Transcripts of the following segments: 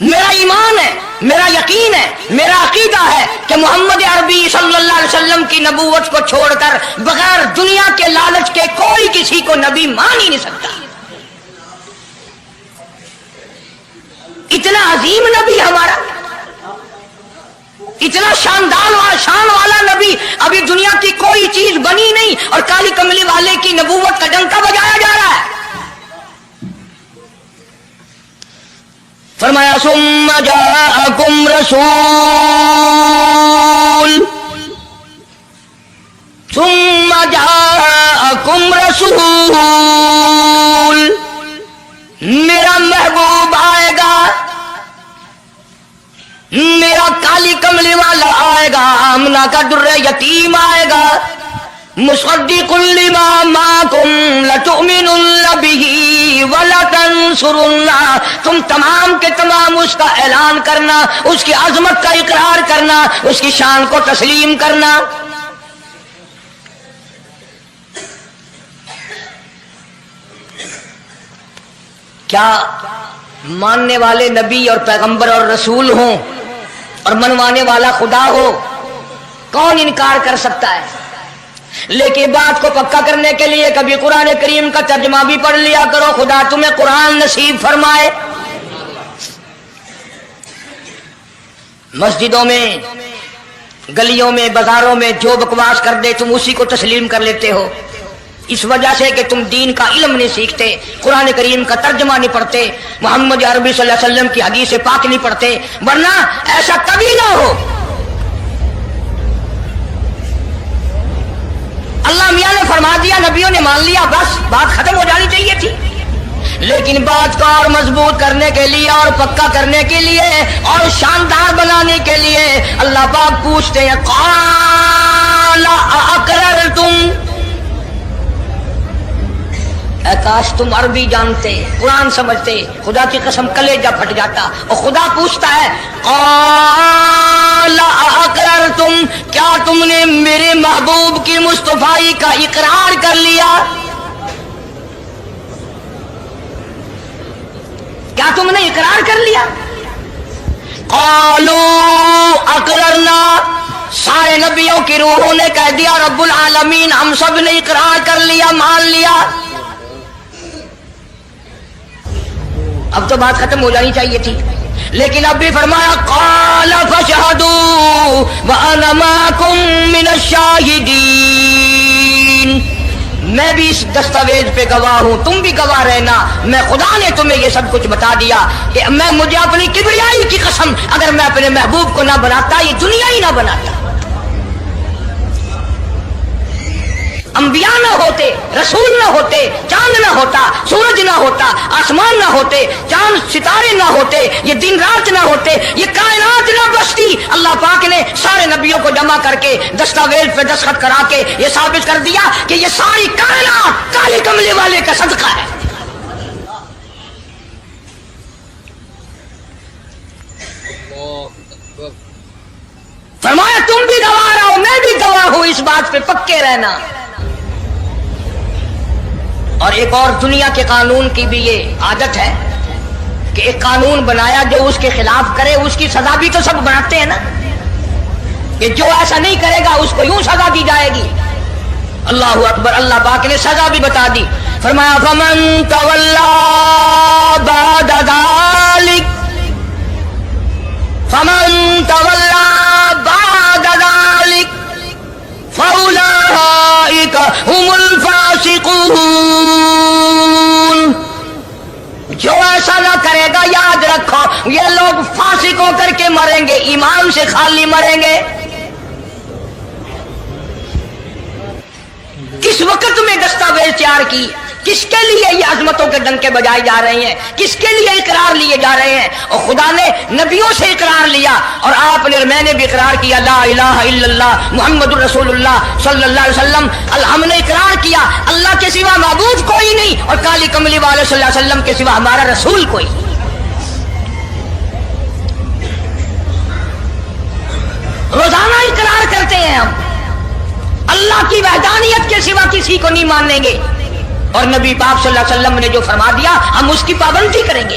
میرا ایمان ہے، میرا یقین ہے، میرا عقیدہ ہے کہ محمد عربی صلی اللہ علیہ وسلم کی نبوت کو چھوڑ کر بغیر دنیا کے لالچ کے کوئی کسی کو نبی مان ہی نہیں سکتا۔ اتنا عظیم نبی ہمارا، اتنا شاندار شان والا نبی، ابھی دنیا کی کوئی چیز بنی نہیں اور کالی کملی والے کی نبوت کا ڈنکا بجایا جا رہا ہے۔ فرمایا ثم جاءکم رسول، ثم جاءکم رسول، میرا محبوب آئے گا، میرا کالی کملی والا آئے گا، آمنہ کا در یتیم آئے گا، مصدق لما معکم لتؤمنن بہ ولتنصرنہ، تم تمام کے تمام اس کا اعلان کرنا، اس کی عظمت کا اقرار کرنا، اس کی شان کو تسلیم کرنا۔ کیا ماننے والے نبی اور پیغمبر اور رسول ہوں اور منوانے والا خدا ہو؟ کون انکار کر سکتا ہے؟ لیکن بات کو پکا کرنے کے لیے کبھی قرآن کریم کا ترجمہ بھی پڑھ لیا کرو، خدا تمہیں قرآن نصیب فرمائے۔ مسجدوں میں، گلیوں میں، بازاروں میں جو بکواس کر دے تم اسی کو تسلیم کر لیتے ہو، اس وجہ سے کہ تم دین کا علم نہیں سیکھتے، قرآن کریم کا ترجمہ نہیں پڑھتے، محمد عربی صلی اللہ علیہ وسلم کی حدیث پاک نہیں پڑھتے، ورنہ ایسا کبھی نہ ہو۔ اللہ میاں نے فرما دیا، نبیوں نے مان لیا، بس بات ختم ہو جانی چاہیے تھی۔ لیکن بات کو اور مضبوط کرنے کے لیے اور پکا کرنے کے لیے اور شاندار بنانے کے لیے اللہ پاک پوچھتے ہیں قال اقررتم، اے کاش تم عربی جانتے، قرآن سمجھتے، خدا کی قسم کلیجہ پھٹ جاتا۔ اور خدا پوچھتا ہے قال اقررتم، کیا تم نے میرے محبوب کی مصطفائی کا اقرار کر لیا؟ کیا تم نے اقرار کر لیا؟ قالوا اقررنا، سارے نبیوں کی روحوں نے کہہ دیا رب العالمین ہم سب نے اقرار کر لیا، مان لیا۔ اب تو بات ختم ہو جانی چاہیے تھی، لیکن اب بھی فرمایا قال فاشهدوا وانا معكم من الشاهدين، میں بھی اس دستاویز پہ گواہ ہوں، تم بھی گواہ رہنا، میں خدا نے تمہیں یہ سب کچھ بتا دیا کہ مجھے اپنی کبریائی کی قسم اگر میں اپنے محبوب کو نہ بناتا یہ دنیا ہی نہ بناتا۔ انبیاء نہ ہوتے، رسول نہ ہوتے، چاند نہ ہوتا، سورج نہ ہوتا، آسمان نہ ہوتے، چاند ستارے نہ ہوتے، یہ دن رات نہ ہوتے، یہ کائنات نہ بستی، اللہ پاک نے سارے نبیوں کو جمع کر کے دستاویز پہ دستخط کرا کے یہ ثابت کر دیا کہ یہ ساری کائنات کالے کملے والے کا صدقہ ہے۔ فرمایا تم بھی گواہ رہو، میں بھی گواہ ہوں، اس بات پہ پکے رہنا۔ اور ایک اور دنیا کے قانون کی بھی یہ عادت ہے کہ ایک قانون بنایا جو اس کے خلاف کرے اس کی سزا بھی تو سب بناتے ہیں نا، کہ جو ایسا نہیں کرے گا اس کو یوں سزا دی جائے گی۔ اللہ اکبر، اللہ پاک نے سزا بھی بتا دی، فرمایا فمن تولی بعد ذلک، فمن تولی بعد ذلک فاولئک هم الفاسقون، جو ایسا نہ کرے گا یاد رکھو یہ لوگ فاسق ہو کر کے مریں گے، ایمان سے خالی مریں گے۔ کس وقت میں دستاویز تیار کی، کس کے لیے یہ عظمتوں کے ڈنکے بجائے جا رہے ہیں، کس کے لیے اقرار لیے جا رہے ہیں؟ اور خدا نے نبیوں سے اقرار لیا اور آپ نے، میں نے بھی اقرار کیا لا الہ الا اللہ محمد الرسول اللہ صلی اللہ علیہ وسلم، ہم نے اقرار کیا اللہ کے سوا معبود کوئی نہیں اور کالی کملی والے صلی اللہ علیہ وسلم کے سوا ہمارا رسول کوئی۔ روزانہ اقرار کرتے ہیں ہم اللہ کی وحدانیت کے سوا کسی کو نہیں مانیں گے، اور نبی پاک صلی اللہ علیہ وسلم نے جو فرما دیا ہم اس کی پابندی کریں گے۔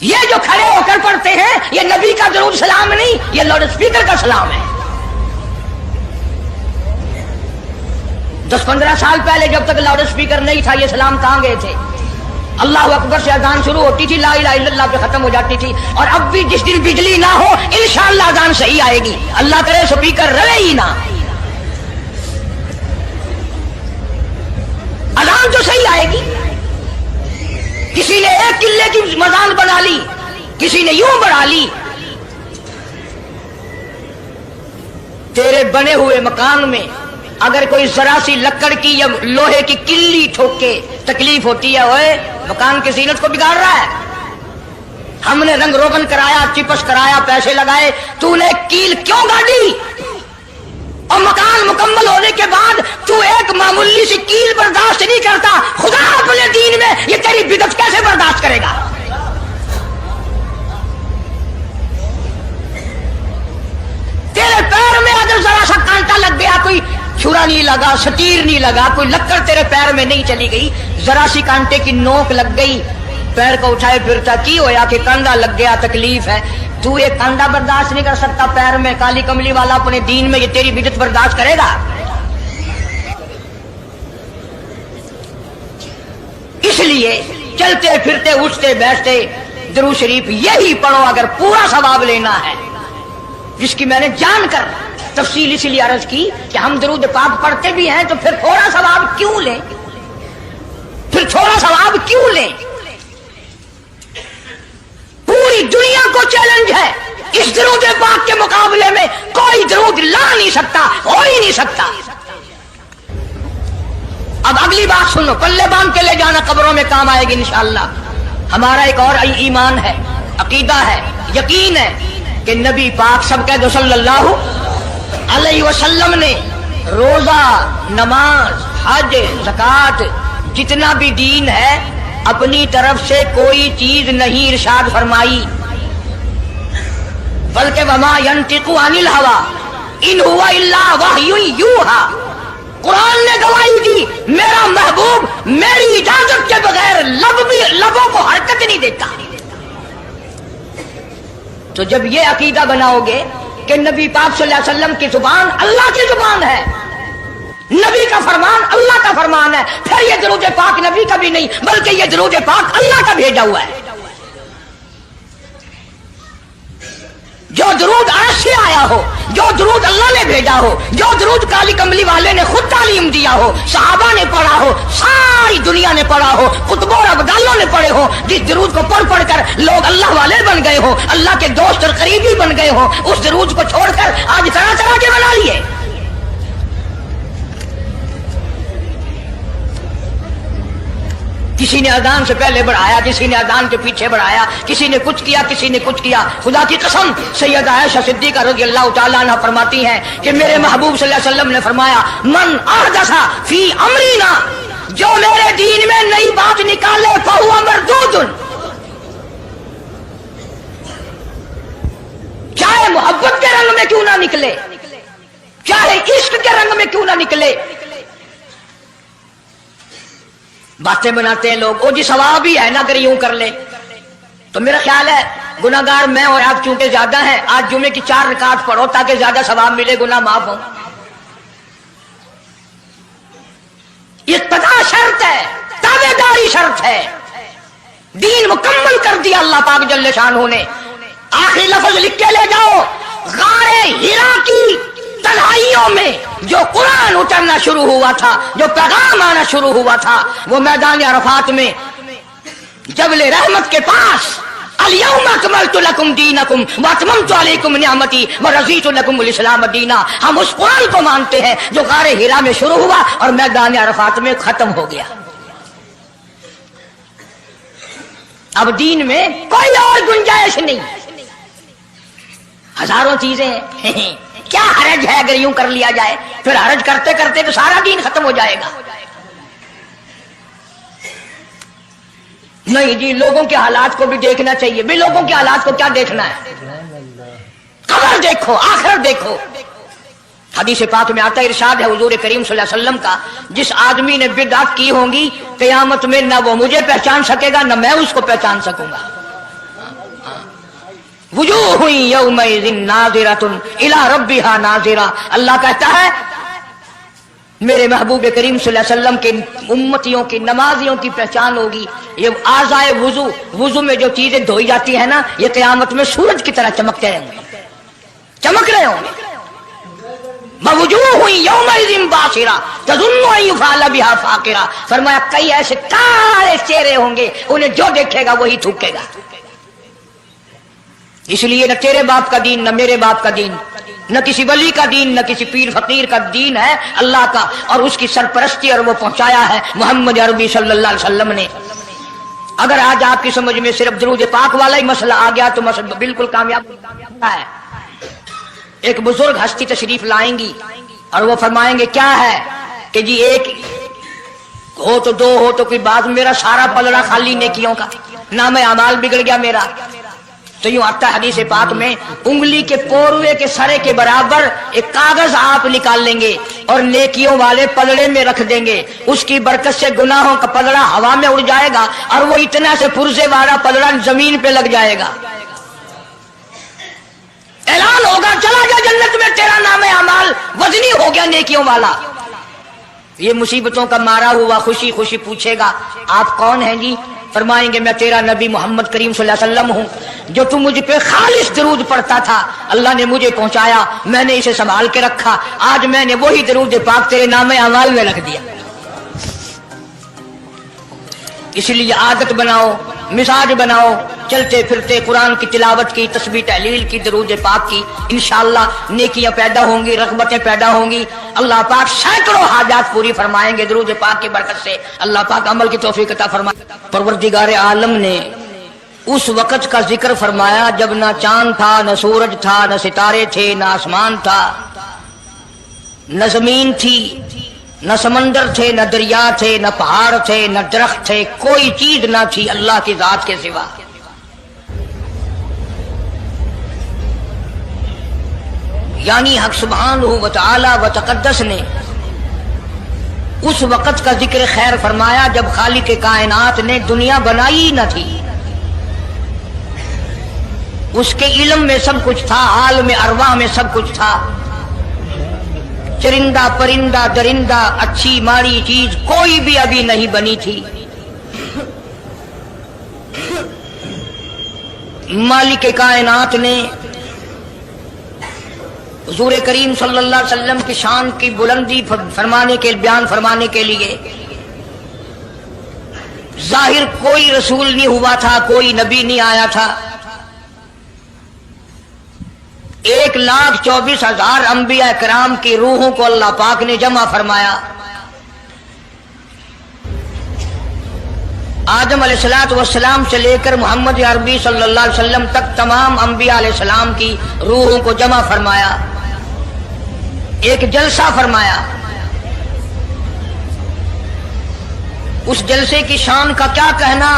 یہ جو کھڑے ہو کر پڑھتے ہیں یہ نبی کا درود سلام نہیں، یہ لاؤڈ اسپیکر کا سلام ہے۔ 10-15 سال پہلے جب تک لاؤڈ اسپیکر نہیں تھا یہ سلام کہاں گئے تھے؟ اللہ اکبر سے اذان شروع ہوتی تھی، لا الہ الا اللہ پہ ختم ہو جاتی تھی۔ اور اب بھی جس دن بجلی نہ ہو انشاءاللہ اذان صحیح آئے گی، اللہ کرے اسپیکر رہے ہی نہ، اذان تو صحیح آئے گی۔ کسی نے ایک قلعے کی مزان بنا لی، کسی نے یوں بڑھا لی۔ تیرے بنے ہوئے مکان میں اگر کوئی ذرا سی لکڑ کی یا لوہے کی کلی ٹھوکے تکلیف ہوتی ہے، اوئے مکان کی زینت کو بگاڑ رہا ہے۔ ہم نے رنگ روغن کرایا، چپس کرایا، پیسے لگائے، تو نے کیل کیوں گاڑی؟ اور مکان مکمل ہونے کے بعد تو ایک معمولی سی کیل برداشت نہیں کرتا، خدا اپنے دین میں یہ تیری بدعت کیسے برداشت کرے گا؟ تیرے پیر میں اگر ذرا سا کانٹا لگ گیا، کوئی چھرا نہیں لگا، سٹیر نہیں لگا، کوئی لکڑ تیرے پیر میں نہیں چلی گئی، ذرا سی کانٹے کی نوک لگ گئی، پیر کو اٹھائے پھرتا کی ہویا کہ کانڈا لگ گیا، تکلیف ہے، تو یہ کانڈا برداشت نہیں کر سکتا پیر میں، کالی کملی والا اپنے دین میں یہ تیری بدعت برداشت کرے گا؟ اس لیے چلتے پھرتے اٹھتے بیٹھتے درود شریف یہی پڑھو اگر پورا ثواب لینا ہے، جس کی میں نے جان کر تفصیل اسی لیے عرض کی کہ ہم درود پاک پڑھتے بھی ہیں تو پھر تھوڑا ثواب کیوں لیں؟ پھر تھوڑا ثواب کیوں لیں؟ پوری دنیا کو چیلنج ہے، اس درود پاک کے مقابلے میں کوئی درود لا نہیں سکتا، ہو ہی نہیں سکتا۔ اب اگلی بات سنو، پلے باندھ کے لے جانا قبروں میں کام آئے گی انشاءاللہ۔ ہمارا ایک اور ایمان ہے، عقیدہ ہے، یقین ہے کہ نبی پاک سب کہہ دو صلی اللہ علیہ وسلم نے روزہ، نماز، حج، زکوٰۃ، جتنا بھی دین ہے اپنی طرف سے کوئی چیز نہیں ارشاد فرمائی، بلکہ وما ينطق عن الهوى ان هو الا وحی یوحی۔ قرآن نے گواہی دی میرا محبوب میری اجازت کے بغیر لبوں کو حرکت نہیں دیتا۔ تو جب یہ عقیدہ بناؤ گے کہ نبی پاک صلی اللہ علیہ وسلم کی زبان اللہ کی زبان ہے، نبی کا فرمان اللہ کا فرمان ہے، پھر یہ درود پاک نبی کا بھی نہیں بلکہ یہ درود پاک اللہ کا بھیجا ہوا ہے۔ جو درود عرش سے آیا ہو، جو درود اللہ نے بھیجا ہو، جو درود کالی کملی والے نے خود تعلیم دیا ہو، صحابہ نے پڑھا ہو، ساری دنیا نے پڑھا ہو، قطبوں اور ابدالوں نے پڑھے ہو، جس درود کو پڑھ پڑھ کر لوگ اللہ والے بن گئے ہو، اللہ کے دوست اور قریبی بن گئے ہو، اس درود کو چھوڑ کر آج طرح طرح کے بنا لیے۔ کسی نے اذان سے پہلے بڑھایا، کسی نے اذان کے پیچھے بڑھایا، کسی نے کچھ کیا، کسی نے کچھ کیا۔ خدا کی قسم سیدہ عائشہ صدیقہ رضی اللہ تعالیٰ عنہ فرماتی ہیں کہ میرے محبوب صلی اللہ علیہ وسلم نے فرمایا من احدث فی امرنا، جو میرے دین میں نئی بات نکالے فہو مردود، چاہے محبت کے رنگ میں کیوں نہ نکلے، چاہے عشق کے رنگ میں کیوں نہ نکلے۔ باتیں بناتے ہیں لوگ، او جی ثواب ہی ہے نا اگر یوں کر لے، تو میرا خیال ہے گناہ گار میں اور آپ چونکہ زیادہ ہیں، آج جمعے کی 4 رکعت پڑھو تاکہ زیادہ ثواب ملے، گناہ معاف ہو۔ اقتداء شرط ہے، تابعداری شرط ہے، دین مکمل کر دیا اللہ پاک جل شانہ نے۔ آخری لفظ لکھ کے لے جاؤ، غار حرا کی تنہائیوں میں جو قرآن اترنا شروع ہوا تھا، جو پیغام آنا شروع ہوا تھا، وہ میدان عرفات میں جبل رحمت کے پاس الیوم اکملت لکم دینکم واتممت علیکم نعمتی ورضیت لکم الاسلام دینا۔ ہم اس قرآن کو مانتے ہیں جو غار حرا میں شروع ہوا اور میدان عرفات میں ختم ہو گیا۔ اب دین میں کوئی اور گنجائش نہیں، ہزاروں چیزیں ہیں، کیا حرج ہے اگر یوں کر لیا جائے؟ پھر حرج کرتے کرتے تو سارا دین ختم ہو جائے گا۔ نہیں جی، لوگوں کے حالات کو بھی دیکھنا چاہیے۔ بھی لوگوں کے حالات کو کیا دیکھنا ہے؟ قبر دیکھو، آخرت دیکھو۔ حدیث پاک میں آتا ہے، ارشاد ہے حضور کریم صلی اللہ علیہ وسلم کا، جس آدمی نے بدعت کی ہوں گی قیامت میں نہ وہ مجھے پہچان سکے گا نہ میں اس کو پہچان سکوں گا۔ وجوہ یومئذ ناظرۃ الی ربھا ناظرہ. اللہ کہتا ہے میرے محبوب کریم صلی اللہ علیہ وسلم کے امتیوں کی نمازیوں کی پہچان ہوگی یہ اعضائے وضو. وضو میں جو چیزیں دھوئی جاتی ہیں نا یہ قیامت میں سورج کی طرح چمکتے رہیں گے, چمک رہے ہوں گے. وجوہ یومئذ باسرہ تظن ان یفعل بها فاقرہ. فرمایا کئی ایسے کالے چہرے ہوں گے انہیں جو دیکھے گا وہی تھوکے گا. اس لیے نہ تیرے باپ کا دین نہ میرے باپ کا دین نہ کسی ولی کا دین نہ کسی پیر فقیر کا دین ہے اللہ کا, اور اس کی سرپرستی اور وہ پہنچایا ہے محمد عربی صلی اللہ علیہ وسلم نے. اگر آج آپ کی سمجھ میں صرف درود پاک والا ہی مسئلہ آ گیا تو مسئلہ بالکل کامیاب ہے. ایک بزرگ ہستی تشریف لائیں گی اور وہ فرمائیں گے کیا ہے کہ جی ایک ہو تو دو ہو تو کوئی بات, میرا سارا پلڑا خالی نیکیوں کا, نام اعمال بگڑ گیا میرا. تو یوں آتا ہے حدیث پاک میں انگلی کے پوروے کے سرے کے برابر ایک کاغذ آپ نکال لیں گے اور نیکیوں والے پلڑے میں رکھ دیں گے. اس کی برکت سے گناہوں کا پلڑا ہوا میں اڑ جائے گا اور وہ اتنا سے پرزے والا پلڑا زمین پہ لگ جائے گا. اعلان ہوگا چلا گیا جنت میں تیرا نام اعمال وزنی ہو گیا نیکیوں والا. یہ مصیبتوں کا مارا ہوا خوشی خوشی پوچھے گا آپ کون ہیں جی؟ فرمائیں گے میں تیرا نبی محمد کریم صلی اللہ علیہ وسلم ہوں جو تم مجھ پہ خالص درود پڑھتا تھا. اللہ نے مجھے پہنچایا, میں نے اسے سنبھال کے رکھا, آج میں نے وہی درود پاک تیرے نام اعمال میں رکھ دیا. اس لیے عادت بناؤ, مزاج بناؤ, چلتے پھرتے قرآن کی تلاوت کی, تسبیح تحلیل کی, درود پاک کی. انشاءاللہ نیکیاں پیدا ہوں گی, رغبتیں پیدا ہوں گی. اللہ پاک سینکڑوں حاجات پوری فرمائیں گے درود پاک کی برکت سے. اللہ پاک عمل کی توفیق عطا فرمائے. پروردگار عالم نے اس وقت کا ذکر فرمایا جب نہ چاند تھا, نہ سورج تھا, نہ ستارے تھے, نہ آسمان تھا, نہ زمین تھی, نہ سمندر تھے, نہ دریا تھے, نہ پہاڑ تھے, نہ درخت تھے, کوئی چیز نہ تھی اللہ کی ذات کے سوا. یعنی حق سبحانہ و تعالی و تقدس نے اس وقت کا ذکر خیر فرمایا جب خالق کائنات نے دنیا بنائی نہ تھی. اس کے علم میں سب کچھ تھا, عالم ارواح میں سب کچھ تھا. چرندہ پرندہ درندہ اچھی ماڑی چیز کوئی بھی ابھی نہیں بنی تھی. مالک کائنات نے حضور کریم صلی اللہ علیہ وسلم کی شان کی بلندی فرمانے کے بیان فرمانے کے لیے ظاہر کوئی رسول نہیں ہوا تھا, کوئی نبی نہیں آیا تھا. 1,24,000 انبیاء کرام کی روحوں کو اللہ پاک نے جمع فرمایا. آدم علیہ السلام سے لے کر محمد عربی صلی اللہ علیہ وسلم تک تمام انبیاء علیہ السلام کی روحوں کو جمع فرمایا, ایک جلسہ فرمایا. اس جلسے کی شان کا کیا کہنا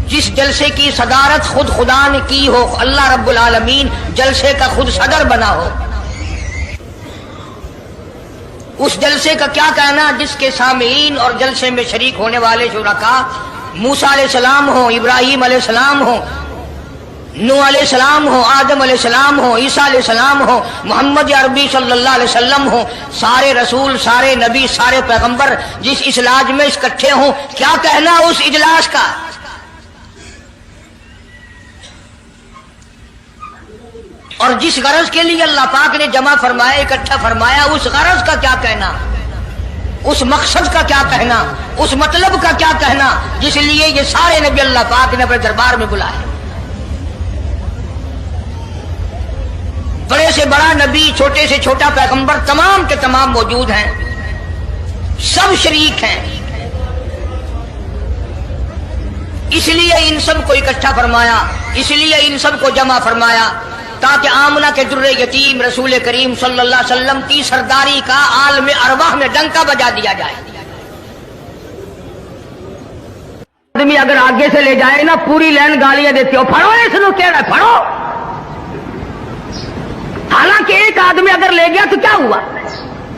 جس جلسے کی صدارت خود خدا نے کی ہو, اللہ رب العالمین جلسے کا خود صدر بنا ہو. اس جلسے کا کیا کہنا جس کے سامعین اور جلسے میں شریک ہونے والے شرکاء موسیٰ علیہ السلام ہوں, ابراہیم علیہ السلام ہوں, نوح علیہ السلام ہوں, آدم علیہ السلام ہوں, عیسیٰ علیہ السلام ہوں, محمد عربی صلی اللہ علیہ وسلم ہوں. سارے رسول, سارے نبی, سارے پیغمبر جس اجلاس میں اکٹھے ہوں, کیا کہنا اس اجلاس کا. اور جس غرض کے لیے اللہ پاک نے جمع فرمایا, اکٹھا فرمایا, اس غرض کا کیا کہنا, اس مقصد کا کیا کہنا, اس مطلب کا کیا کہنا جس لیے یہ سارے نبی اللہ پاک نے اپنے دربار میں بلائے. بڑے سے بڑا نبی, چھوٹے سے چھوٹا پیغمبر, تمام کے تمام موجود ہیں, سب شریک ہیں. اس لیے ان سب کو اکٹھا فرمایا, اس لیے ان سب کو جمع فرمایا تاکہ آمنہ کے در یتیم رسول کریم صلی اللہ علیہ وسلم کی سرداری کا عالم ارواح میں ڈنکا بجا دیا جائے. آدمی اگر آگے سے لے جائے نا پوری لین گالیاں دیتی ہو, پھڑو اس نو کہڑا پھڑو. حالانکہ ایک آدمی اگر لے گیا تو کیا ہوا,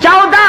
14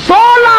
16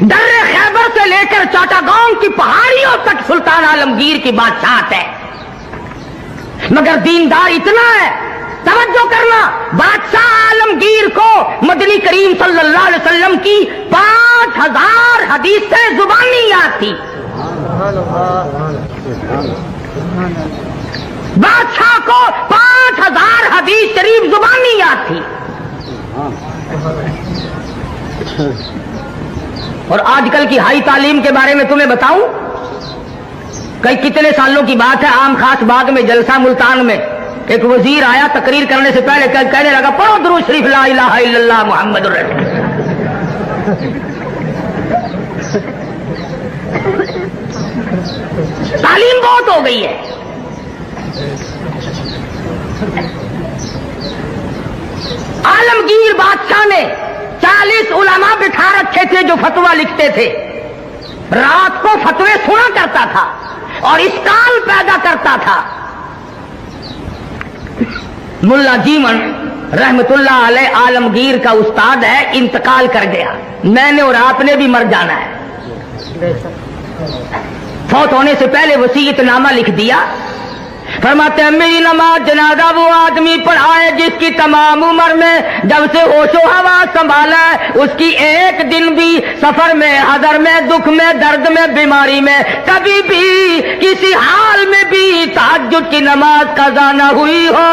درے خیبر سے لے کر چاٹاگاؤں کی پہاڑیوں تک سلطان عالمگیر کی بادشاہت ہے، مگر دیندار اتنا ہے، توجہ کرنا، بادشاہ عالمگیر کو مدنی کریم صلی اللہ علیہ وسلم کی 5000 حدیثیں زبانی یاد تھی۔ بادشاہ کو 5000 حدیث شریف زبانی یاد تھی۔ اور آج کل کی ہائی تعلیم کے بارے میں تمہیں بتاؤں، کئی کتنے سالوں کی بات ہے، عام خاص باغ میں جلسہ ملتان میں ایک وزیر آیا، تقریر کرنے سے پہلے کہنے لگا پڑھو درود شریف لا الہ الا اللہ محمد الرسول اللہ۔ تعلیم بہت ہو گئی ہے، عالمگیر بادشاہ نے 40 علماء بٹھا رکھے تھے جو فتویٰ لکھتے تھے، رات کو فتوے سنا کرتا تھا اور اشکال پیدا کرتا تھا۔ ملا جیون رحمت اللہ علیہ عالمگیر کا استاد ہے، انتقال کر گیا، میں نے اور آپ نے بھی مر جانا ہے۔ فوت ہونے سے پہلے وصیت نامہ لکھ دیا، فرماتے ہیں میری نماز جنازہ وہ آدمی پڑھائے جس کی تمام عمر میں جب سے ہوش و حواس سنبھالا ہے اس کی ایک دن بھی سفر میں، حضر میں، دکھ میں، درد میں، بیماری میں کبھی بھی کسی حال میں بھی تہجد کی نماز قضا نہ ہوئی ہو۔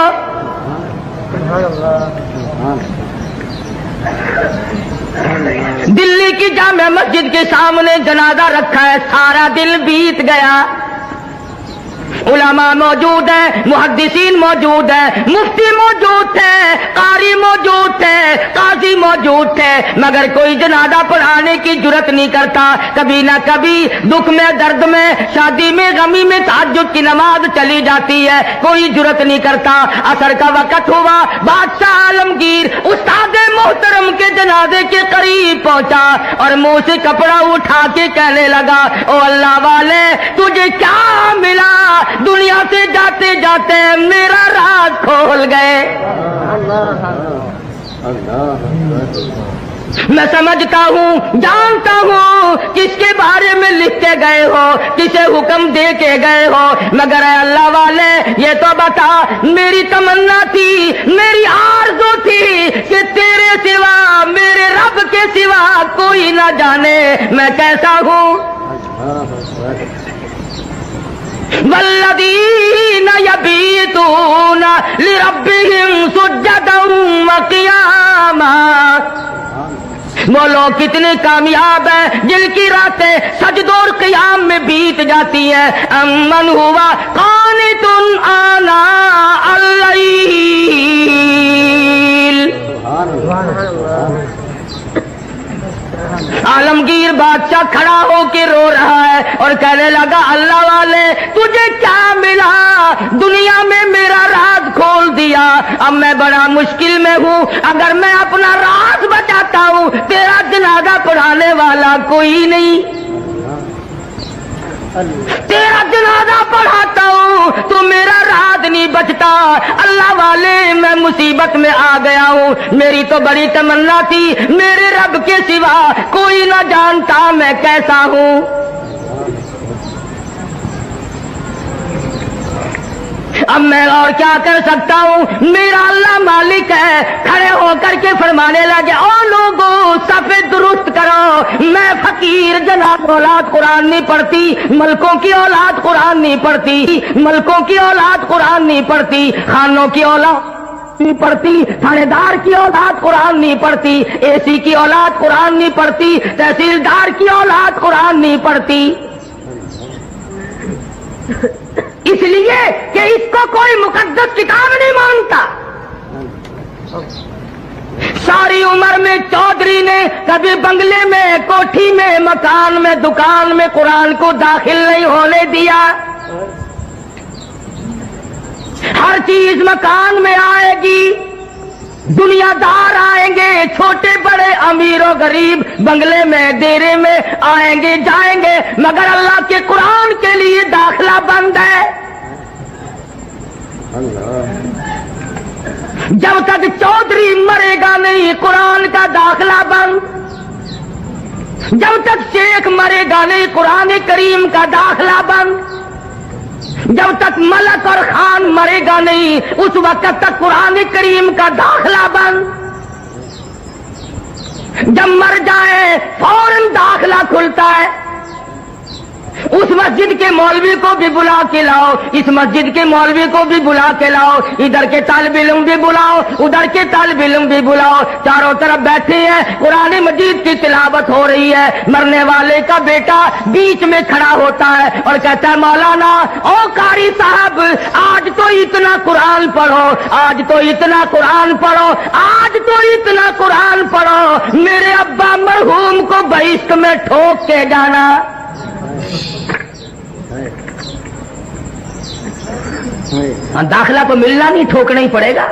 دلی کی جامع مسجد کے سامنے جنازہ رکھا ہے، سارا دل بیت گیا، علماء موجود ہیں، محدثین موجود ہیں، مفتی موجود تھے، قاری موجود تھے، قاضی موجود تھے، مگر کوئی جنازہ پڑھانے کی جرت نہیں کرتا۔ کبھی نہ کبھی دکھ میں، درد میں، شادی میں، غمی میں تہجد کی نماز چلی جاتی ہے، کوئی جرت نہیں کرتا۔ عصر کا وقت ہوا، بادشاہ عالمگیر استاد محترم کے جنازے کے قریب پہنچا اور منہ سے کپڑا اٹھا کے کہنے لگا او اللہ والے تجھے کیا ملا، دنیا سے جاتے جاتے میرا راز کھول گئے۔ میں سمجھتا ہوں، جانتا ہوں کس کے بارے میں لکھ کے گئے ہو، کسے حکم دے کے گئے ہو، مگر اے اللہ والے یہ تو بتا، میری تمنا تھی، میری آرزو تھی کہ تیرے سوا، میرے رب کے سوا کوئی نہ جانے میں کیسا ہوں۔ والذین یبیتون لربہم سجدا وقیاما، وہ لوگ کتنے کامیاب ہیں جن کی راتیں سجدوں اور قیام میں بیت جاتی ہیں۔ امن ہوا قانت آناء اللیل، عالمگیر بادشاہ کھڑا ہو کے رو رہا ہے اور کہنے لگا اللہ والے تجھے کیا ملا، دنیا میں میرا راز کھول دیا، اب میں بڑا مشکل میں ہوں، اگر میں اپنا راز بچاتا ہوں تیرا جنازہ پڑھانے والا کوئی نہیں، تیرا جنازہ پڑھاتا ہوں تو میرا راز نہیں بچتا، اللہ والے میں مصیبت میں آ گیا ہوں، میری تو بڑی تمنا تھی میرے رب کے سوا کوئی نہ جانتا میں کیسا ہوں۔ اب میں اور کیا کر سکتا ہوں، میرا اللہ مالک ہے۔ کھڑے ہو کر کے فرمانے لگے او لوگوں صفے درست کرو، میں فقیر جناب اولاد قرآن نہیں پڑھتی، ملکوں کی اولاد قرآن نہیں پڑھتی، ملکوں کی اولاد قرآن نہیں پڑھتی، خانوں کی اولاد نہیں پڑھتی، تھانے دار کی اولاد قرآن نہیں پڑھتی، اے سی کی اولاد قرآن نہیں پڑھتی، تحصیلدار کی اولاد قرآن نہیں پڑھتی، اس لیے کہ اس کو کوئی مقدس کتاب نہیں مانتا۔ ساری عمر میں چودھری نے کبھی بنگلے میں، کوٹھی میں، مکان میں، دکان میں قرآن کو داخل نہیں ہونے دیا۔ ہر چیز مکان میں آئے گی، دنیا دار آئیں گے، چھوٹے بڑے امیر و غریب بنگلے میں، ڈیرے میں آئیں گے جائیں گے، مگر اللہ کے قرآن کے لیے داخلہ بند ہے۔ جب تک چودھری مرے گا نہیں قرآن کا داخلہ بند۔ جب تک شیخ مرے گا نہیں قرآن کریم کا داخلہ بند، جب تک ملک اور خان مرے گا نہیں اس وقت تک قرآن کریم کا داخلہ بند، جب مر جائے فوراً داخلہ کھلتا ہے۔ اس مسجد کے مولوی کو بھی بلا کے لاؤ، اس مسجد کے مولوی کو بھی بلا کے لاؤ، ادھر کے طالب علم بھی بلاؤ، ادھر کے طالب علم بھی بلاؤ، چاروں طرف بیٹھے ہیں، قرآن مجید کی تلاوت ہو رہی ہے، مرنے والے کا بیٹا بیچ میں کھڑا ہوتا ہے اور کہتا ہے مولانا او قاری صاحب آج تو اتنا قرآن پڑھو، آج تو اتنا قرآن پڑھو، آج تو اتنا قرآن پڑھو، میرے ابا مرحوم کو بہشت میں ٹھوک کے جانا۔ داخلہ تو ملنا نہیں، ٹھوکنا ہی پڑے گا۔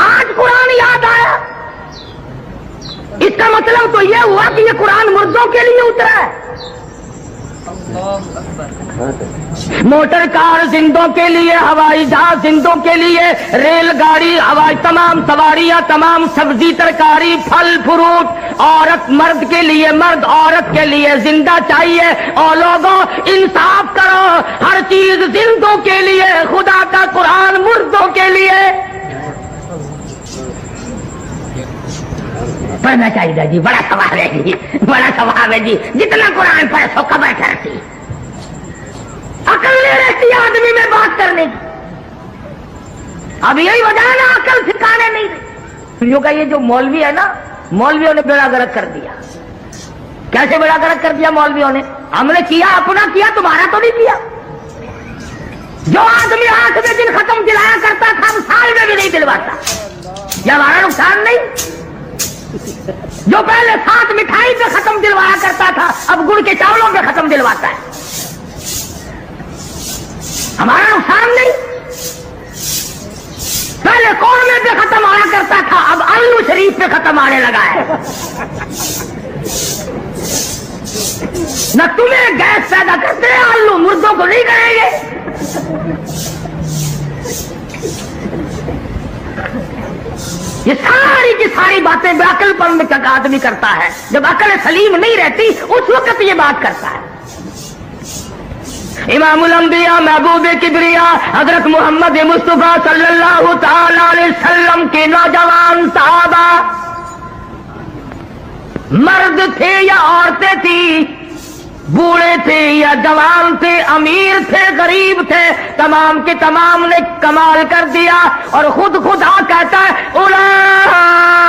آج قرآن یاد آیا، اس کا مطلب تو یہ ہوا کہ یہ قرآن مردوں کے لیے اترا ہے۔ موٹر کار زندوں کے لیے، ہوائی جہاز زندوں کے لیے، ریل گاڑی ہوائی تمام سواریاں، تمام سبزی ترکاری پھل فروٹ، عورت مرد کے لیے، مرد عورت کے لیے زندہ چاہیے۔ اور لوگوں انصاف کرو، ہر چیز زندوں کے لیے، خدا کا قرآن مردوں کے لیے پڑھنا چاہیے جی۔ بڑا ثواب ہے جی، بڑا ثواب ہے جی، جتنا قرآن پڑھے سو قبر ٹھہرتی، عقل نہیں رہتی آدمی میں بات کرنے کی۔ اب یہی وجہ ہے نا عقل ٹھکانے نہیں رہی۔ جو کہ یہ جو مولوی ہے نا، مولویوں نے بیڑا گرک کر دیا۔ کیسے بیڑا گرک کر دیا مولویوں نے؟ ہم نے کیا اپنا کیا، تمہارا تو نہیں کیا۔ جو آدمی آنکھ میں دل ختم دلایا کرتا تھا ہم سال میں بھی نہیں دلواتا، یہ ہمارا نقصان نہیں؟ جو پہلے 7 مٹھائی پہ ختم دلوایا کرتا تھا اب گڑ کے چاولوں پہ ختم دلواتا ہے، ہمارا نقصان نہیں؟ پہلے قورمے پہ ختم آیا کرتا تھا اب آلو شریف پہ ختم آنے لگا ہے۔ نہ تمہیں گیس پیدا کرتے ہیں آلو، مردوں کو نہیں کریں گے۔ یہ ساری کی ساری باتیں بے عقل پن میں آدمی کرتا ہے، جب عقل سلیم نہیں رہتی اس وقت یہ بات کرتا ہے۔ امام الانبیاء محبوب کبریا حضرت محمد مصطفیٰ صلی اللہ تعالی علیہ وسلم کے نوجوان صحابہ، مرد تھے یا عورتیں تھیں، بوڑھے تھے یا جوان تھے، امیر تھے غریب تھے، تمام کے تمام نے کمال کر دیا۔ اور خود خدا کہتا ہے اولئک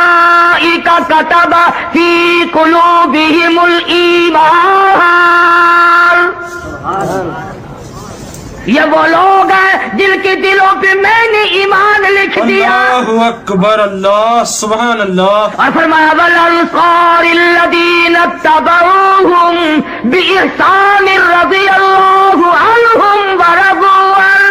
کتب فی قلوبہم الایمان، یہ وہ لوگ ہیں جن کے دلوں پہ میں نے ایمان لکھ دیا۔ اللہ اکبر، اللہ سبحان اللہ۔ اور فرمایا والانصار الذین اتبعوہم بإحسان رضی اللہ عنہم ورضوا عنہ،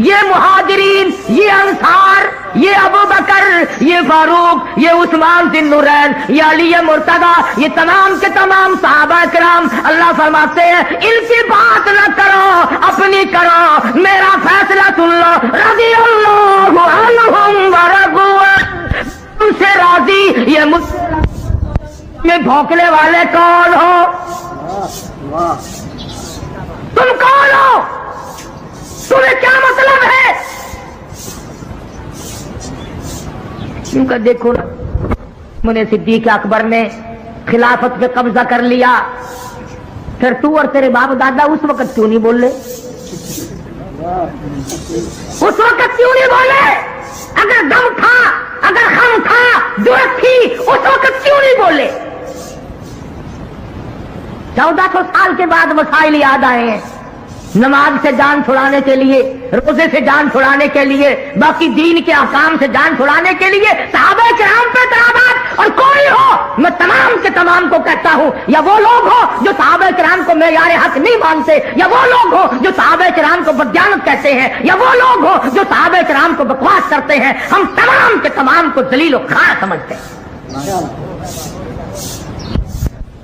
یہ مہاجرین، یہ انصار، یہ ابو بکر، یہ فاروق، یہ عثمان ذی النورین، یہ علی مرتضی، یہ تمام کے تمام صحابہ کرام، اللہ فرماتے ہیں ان کی بات نہ کرو، اپنی کرو، میرا فیصلہ سن لو، رضی اللہ عنہم ورضوا عنہ، تم سے راضی۔ یہ میں بھونکنے والے کون ہو؟ تم کون ہو؟ تمہیں کیا مطلب ہے؟ کیوں کہ دیکھو نا، میں صدیق اکبر نے خلافت پہ قبضہ کر لیا، پھر تو اور تیرے باپ دادا اس وقت کیوں نہیں بولے؟ اس وقت کیوں نہیں بولے؟ اگر دم تھا، اگر خم تھا، جرأت تھی، اس وقت کیوں نہیں بولے؟ 1400 سال کے بعد مسائل یاد آئے ہیں، نماز سے جان چھڑانے کے لیے، روزے سے جان چھڑانے کے لیے، باقی دین کے احکام سے جان چھڑانے کے لیے صحابہ کرام پہ اعتراضات۔ اور کوئی ہو، میں تمام کے تمام کو کہتا ہوں، یا وہ لوگ ہو جو صحابہ کرام کو معیار حق نہیں مانتے، یا وہ لوگ ہو جو صحابہ کرام کو بددیانت کہتے ہیں، یا وہ لوگ ہو جو صحابہ کرام کو بکواس کرتے ہیں، ہم تمام کے تمام کو ذلیل و خوار سمجھتے ہیں۔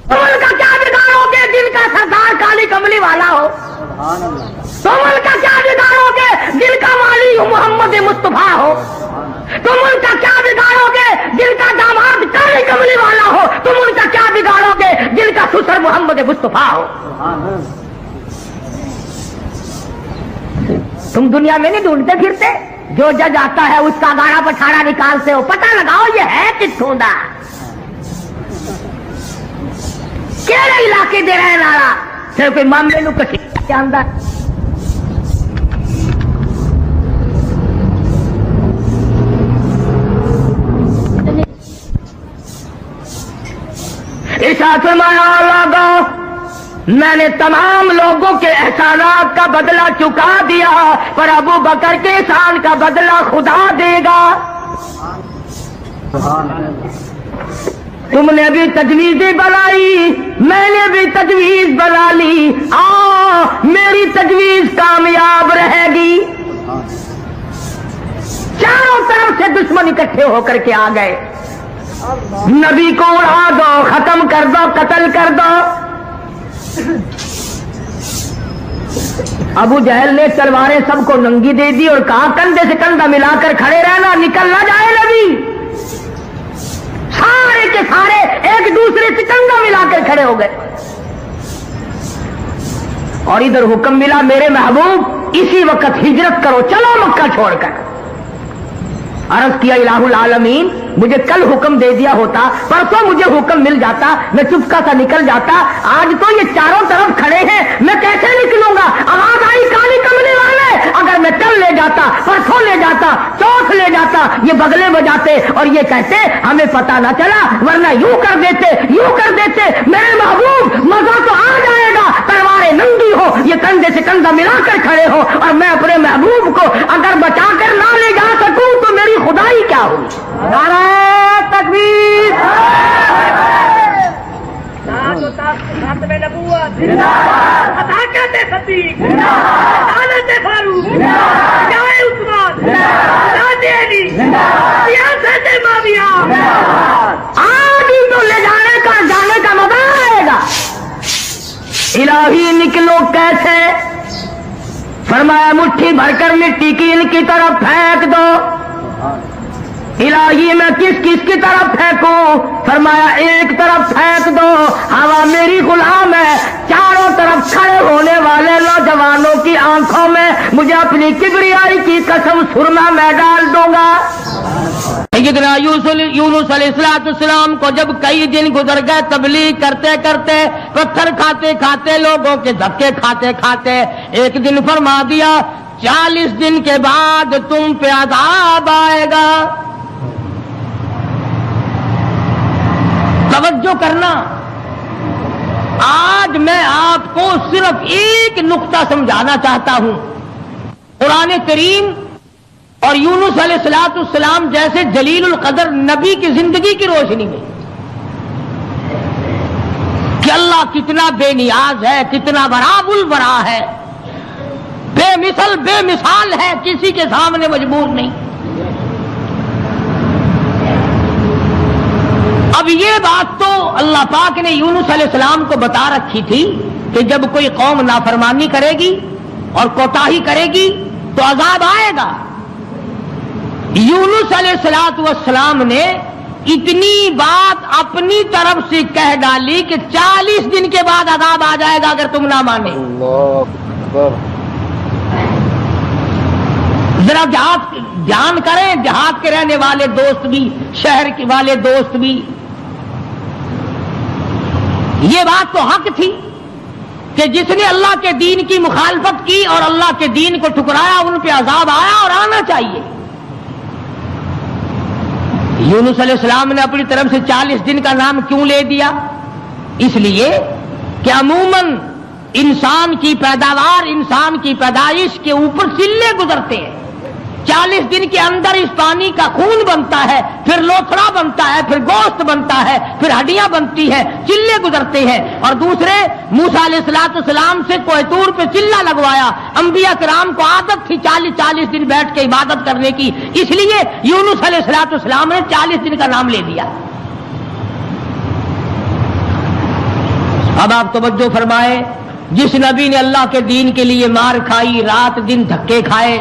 تم کا کیا بگاڑو گے دل کا سردار کالی کملی والا ہو؟ تم کا کیا بگاڑو گے دل کا والی محمد مصطفیٰ ہو؟ تم کا کیا بگاڑو سسر محمد مصطفیٰ ہو. تم دنیا میں نہیں ڈھونڈتے پھرتے؟ جو جج آتا ہے اس کا گاڑا پٹھارا نکالتے ہو, پتہ لگاؤ یہ ہے کتوں دا, کہڑے علاقے دے رہے نارا, صرف مامے نو کٹی کے اندر. ارشاد فرمایا لوگوں, میں نے تمام لوگوں کے احسانات کا بدلہ چکا دیا, پر ابو بکر کے احسان کا بدلہ خدا دے گا. تم نے بھی تجویز بنائی, میں نے بھی تجویز بنا لی, میری تجویز کامیاب رہے گی. چاروں طرف سے دشمن اکٹھے ہو کر کے آ گئے. نبی کو اڑا دو, ختم کر دو, قتل کر دو. ابو جہل نے تلواریں سب کو ننگی دے دی اور کہا کندھے سے کندھا ملا کر کھڑے رہنا, نکل نہ جائے نبی. سارے کے سارے ایک دوسرے سے کندھا ملا کر کھڑے ہو گئے. اور ادھر حکم ملا, میرے محبوب اسی وقت ہجرت کرو, چلو مکہ چھوڑ کر. عرض کیا الہ العالمین, مجھے کل حکم دے دیا ہوتا, پرسوں مجھے حکم مل جاتا, میں چپکا سا نکل جاتا. آج تو یہ چاروں طرف کھڑے ہیں, میں کیسے نکلوں گا؟ آواز آئی کالی کملی والے, اگر میں کل لے جاتا, پرسوں لے جاتا, چوتھ لے جاتا, یہ بغلے بجاتے اور یہ کہتے ہمیں پتہ نہ چلا, ورنہ یوں کر دیتے, یوں کر دیتے. میرے محبوب مزہ تو آ جائے گا, تلواریں ننگی ہو, یہ کندھے سے کندھا ملا کر کھڑے ہو, اور میں اپنے محبوب کو اگر بچا کر نہ لے جا سکوں تو میری خدائی کیا ہوئی. نعرہ تکبیر, آج ہی تو لے جانے کا جانے کا مزہ آئے گا. الہی نکلو کیسے؟ فرمایا مٹھی بھر کر مٹی کی ان کی طرف پھینک دو. الہی میں کس کس کی طرف پھینکوں؟ فرمایا ایک طرف پھینک دو, ہوا میری غلام ہے. چاروں طرف کھڑے ہونے والے نوجوانوں کی آنکھوں میں مجھے اپنی کبریائی کی قسم سرما میں ڈال دوں گا. سیدنا یونس علیہ السلام کو جب کئی دن گزر گئے تبلیغ کرتے کرتے, پتھر کھاتے کھاتے, لوگوں کے دھکے کھاتے کھاتے, ایک دن فرما دیا 40 دن کے بعد تم پہ عذاب آئے گا. توجہ کرنا, آج میں آپ کو صرف ایک نقطہ سمجھانا چاہتا ہوں. قرآن کریم اور یونس علیہ السلام جیسے جلیل القدر نبی کی زندگی کی روشنی میں کہ اللہ کتنا بے نیاز ہے, کتنا براب البرا ہے, بے مثل بے مثال ہے, کسی کے سامنے مجبور نہیں. اب یہ بات تو اللہ پاک نے یونس علیہ السلام کو بتا رکھی تھی کہ جب کوئی قوم نافرمانی کرے گی اور کوتاہی کرے گی تو عذاب آئے گا. یونس علیہ السلام نے اتنی بات اپنی طرف سے کہہ ڈالی کہ 40 دن کے بعد عذاب آ جائے گا اگر تم نہ مانے. ذرا دھیان کریں, دیہات کے رہنے والے دوست بھی, شہر کے والے دوست بھی, یہ بات تو حق تھی کہ جس نے اللہ کے دین کی مخالفت کی اور اللہ کے دین کو ٹھکرایا ان پہ عذاب آیا اور آنا چاہیے. یونس علیہ السلام نے اپنی طرف سے 40 دن کا نام کیوں لے دیا؟ اس لیے کہ عموماً انسان کی پیداوار, انسان کی پیدائش کے اوپر چلے گزرتے ہیں. 40 دن کے اندر اس پانی کا خون بنتا ہے, پھر لوتھڑا بنتا ہے, پھر گوشت بنتا ہے, پھر ہڈیاں بنتی ہیں, چلے گزرتے ہیں. اور دوسرے موسیٰ علیہ السلام سے کوہ طور پہ چلہ لگوایا. انبیاء کرام کو عادت تھی 40 دن بیٹھ کے عبادت کرنے کی, اس لیے یونس علیہ السلام نے 40 دن کا نام لے دیا. اب آپ توجہ فرمائے, جس نبی نے اللہ کے دین کے لیے مار کھائی, رات دن دھکے کھائے,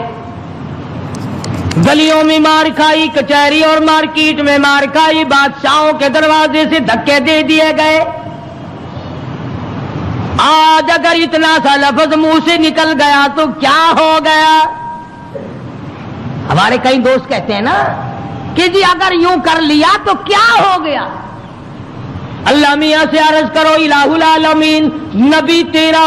گلیوں میں مار کھائی, کچہری اور مارکیٹ میں مار کھائی, بادشاہوں کے دروازے سے دھکے دے دیے گئے, آج اگر اتنا سا لفظ منہ سے نکل گیا تو کیا ہو گیا؟ ہمارے کئی دوست کہتے ہیں نا کہ جی اگر یوں کر لیا تو کیا ہو گیا؟ اللہ میاں سے عرض کرو الہ العالمین نبی تیرا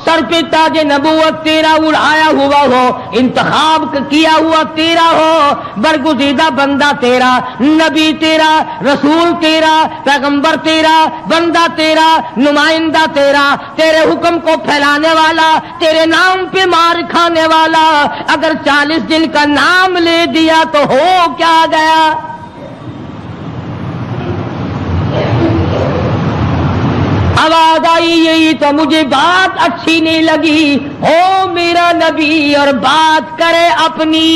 سر پہ تاج نبوت تیرا اڑایا ہوا ہو، انتخاب کیا ہوا تیرا ہو، برگزیدہ بندہ تیرا، نبی تیرا، رسول تیرا، پیغمبر تیرا، بندہ تیرا، نمائندہ تیرا، تیرے حکم کو پھیلانے والا، تیرے نام پہ مار کھانے والا، اگر 40 دن کا نام لے دیا تو ہو کیا گیا؟ آواز آئی یہی تو مجھے بات اچھی نہیں لگی، ہو میرا نبی اور بات کرے اپنی،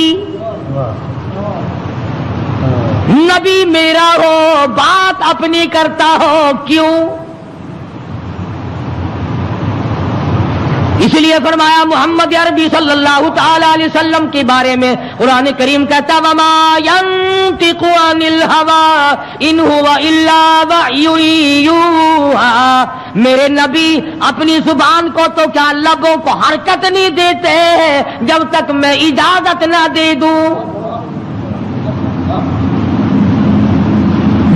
نبی میرا ہو بات اپنی کرتا ہو کیوں؟ اس لیے فرمایا محمد عربی صلی اللہ تعالی علیہ وسلم کے بارے میں قرآن کریم کہتا وما ينطق عن الهوى ان هو الا وحی یوحی، میرے نبی اپنی زبان کو تو کیا لبوں کو حرکت نہیں دیتے جب تک میں اجازت نہ دے دوں۔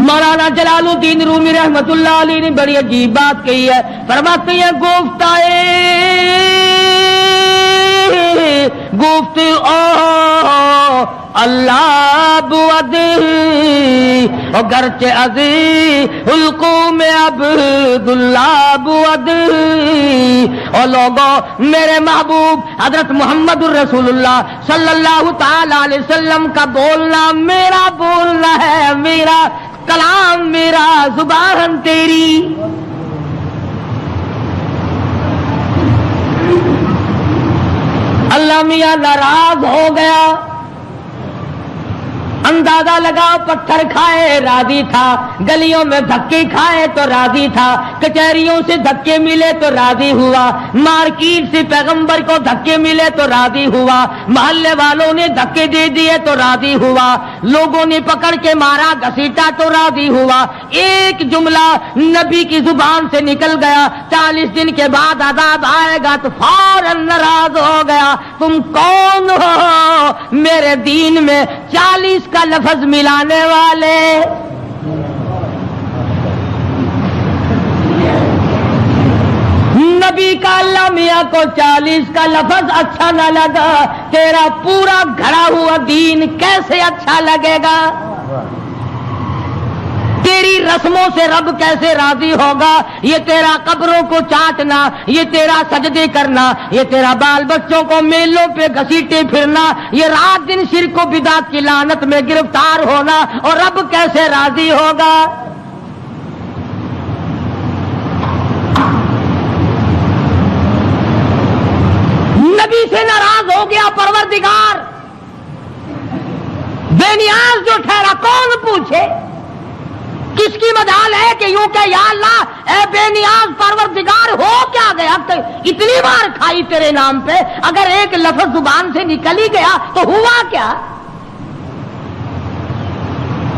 مولانا جلال الدین رومی رحمت اللہ علیہ نے بڑی عجیب بات کہی ہے، فرماتے ہیں گفت او اللہ بود گرچہ از حلقوم عبداللہ بود، اور لوگوں میرے محبوب حضرت محمد الرسول اللہ صلی اللہ تعالی علیہ وسلم کا بولنا میرا بولنا ہے، میرا کلام میرا زبان تیری۔ اللہ میاں ناراض ہو گیا، اندازہ لگاؤ پتھر کھائے راضی تھا، گلیوں میں دھکے کھائے تو راضی تھا، کچہریوں سے دھکے ملے تو راضی ہوا، مارکیٹ سے پیغمبر کو دھکے ملے تو راضی ہوا، محلے والوں نے دھکے دے دیے تو راضی ہوا، لوگوں نے پکڑ کے مارا گھسیٹا تو راضی ہوا، ایک جملہ نبی کی زبان سے نکل گیا 40 دن کے بعد عذاب آئے گا تو فوراً ناراض ہو گیا، تم کون ہو میرے دین میں 40 کا لفظ ملانے والے؟ نبی کا اللہ میاں کو 40 کا لفظ اچھا نہ لگا، تیرا پورا گھڑا ہوا دین کیسے اچھا لگے گا؟ تیری رسموں سے رب کیسے راضی ہوگا؟ یہ تیرا قبروں کو چاٹنا، یہ تیرا سجدے کرنا، یہ تیرا بال بچوں کو میلوں پہ گھسیٹے پھرنا، یہ رات دن شرک و بدعت کی لعنت میں گرفتار ہونا، اور رب کیسے راضی ہوگا؟ نبی سے ناراض ہو گیا پروردگار، بے نیاز جو ٹھہرا کون پوچھے؟ کس کی مجال ہے کہ یوں کہ یا اللہ اے بے نیاز پروردگار ہو کیا گیا؟ اتنی بار کھائی تیرے نام پہ، اگر ایک لفظ زبان سے نکل ہی گیا تو ہوا کیا؟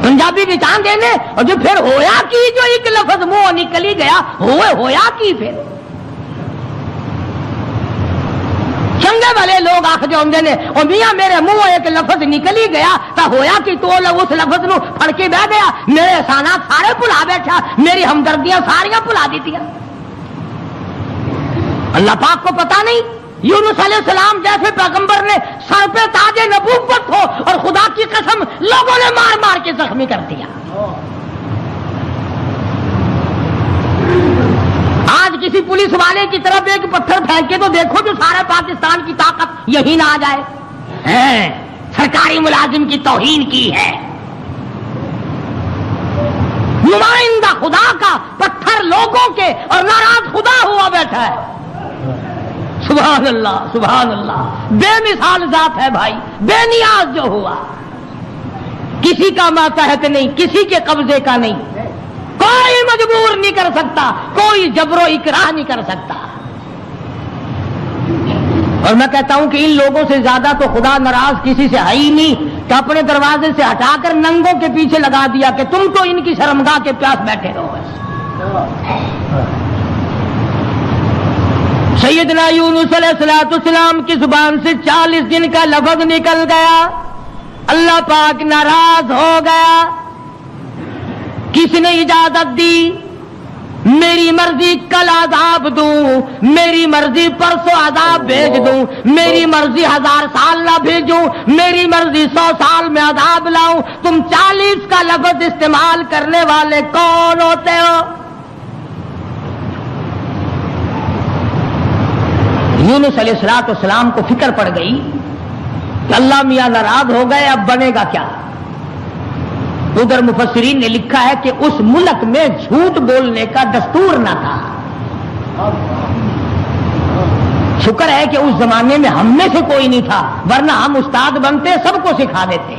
پنجابی بچان دینے اور جو پھر ہویا کی، جو ایک لفظ منہ نکل ہی گیا ہویا کی پھر چنگے والے لوگ آخ جو ہوں نے اور میاں میرے منہ ایک لفظ نکل ہی گیا تو ہویا کہ تو اس لفظ نو پڑھ کے بہ گیا، میرے احسانات سارے بھلا بیٹھا، میری ہمدردیاں ساریاں بھلا دیتی ہیں۔ اللہ پاک کو پتا نہیں یونس علیہ السلام جیسے پیغمبر نے سر پہ تاج نبوت ہو اور خدا کی قسم لوگوں نے مار مار کے زخمی کر دیا۔ آج کسی پولیس والے کی طرف ایک پتھر پھینکے تو دیکھو جو سارے پاکستان کی طاقت یہی نہ آ جائے، سرکاری ملازم کی توہین کی ہے، نمائندہ خدا کا پتھر لوگوں کے اور ناراض خدا ہوا بیٹھا ہے۔ سبحان اللہ سبحان اللہ، بے مثال ذات ہے بھائی، بے نیاز جو ہوا، کسی کا ماتحت نہیں، کسی کے قبضے کا نہیں، کوئی مجبور نہیں کر سکتا، کوئی جبر و اکراہ نہیں کر سکتا۔ اور میں کہتا ہوں کہ ان لوگوں سے زیادہ تو خدا ناراض کسی سے ہے ہی نہیں کہ اپنے دروازے سے ہٹا کر ننگوں کے پیچھے لگا دیا کہ تم تو ان کی شرمگاہ کے پیاس بیٹھے رہو۔ سیدنا یونس علیہ السلام کی زبان سے 40 دن کا لفظ نکل گیا، اللہ پاک ناراض ہو گیا۔ کس نے اجازت دی؟ میری مرضی کل عذاب دوں، میری مرضی پرسوں عذاب بھیج دوں، میری مرضی 1000 سال نہ بھیجوں، میری مرضی 100 سال میں عذاب لاؤں، تم 40 کا لفظ استعمال کرنے والے کون ہوتے ہو؟ یونس علیہ السلام کو فکر پڑ گئی کہ اللہ میاں ناراض ہو گئے، اب بنے گا کیا؟ ادھر مفسرین نے لکھا ہے کہ اس ملک میں جھوٹ بولنے کا دستور نہ تھا۔ شکر ہے کہ اس زمانے میں ہم میں سے کوئی نہیں تھا، ورنہ ہم استاد بنتے سب کو سکھا دیتے۔